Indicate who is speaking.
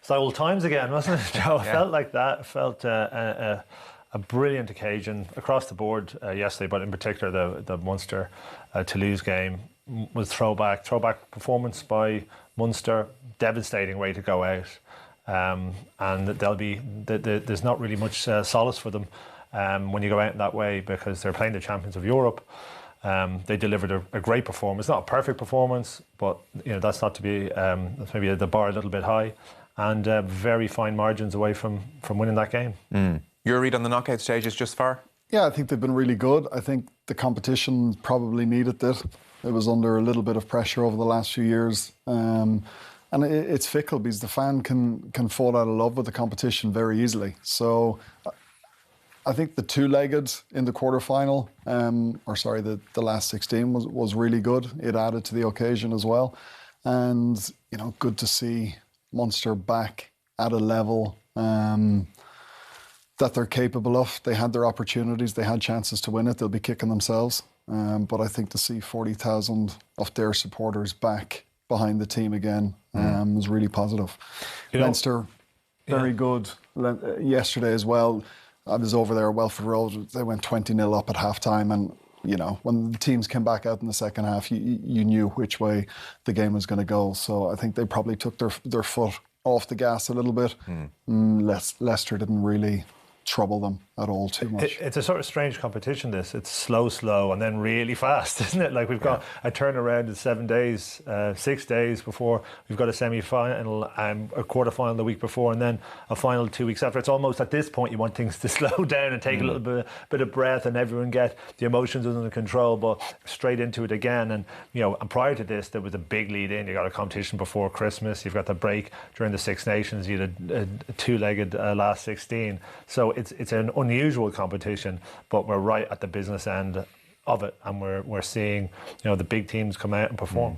Speaker 1: It's like old times again, wasn't it, Joe? It felt like that. It felt a brilliant occasion across the board yesterday, but in particular the Munster Toulouse game was throwback performance by Munster, devastating way to go out, and there's not really much solace for them when you go out in that way, because they're playing the champions of Europe. They delivered a great performance, not a perfect performance, but that's not to be that's maybe the bar a little bit high, and very fine margins away from winning that game.
Speaker 2: Your read on the knockout stages just far?
Speaker 3: Yeah, I think they've been really good. I think the competition probably needed this. It was under a little bit of pressure over the last few years. And it's fickle because the fan can fall out of love with the competition very easily. So I think the two-legged in the quarterfinal, the last 16 was really good. It added to the occasion as well. And, good to see Munster back at a level that they're capable of. They had their opportunities, they had chances to win it. They'll be kicking themselves. But I think to see 40,000 of their supporters back behind the team again was really positive. Leinster, very good yesterday as well. I was over there at Welford Road. They went 20-0 up at half-time, and when the teams came back out in the second half, you knew which way the game was going to go. So I think they probably took their foot off the gas a little bit. Leicester didn't really trouble them at all too much.
Speaker 1: It's a sort of strange competition, this. It's slow, and then really fast, isn't it? Like, we've got a turnaround in 7 days, 6 days before. We've got a semi-final, a quarter-final the week before, and then a final 2 weeks after. It's almost at this point you want things to slow down and take a little bit of breath, and everyone get the emotions under control, but straight into it again. And and prior to this, there was a big lead in. You got a competition before Christmas. You've got the break during the Six Nations. You had a two-legged last 16. So it's an unusual competition, but we're right at the business end of it, and we're seeing the big teams come out and perform.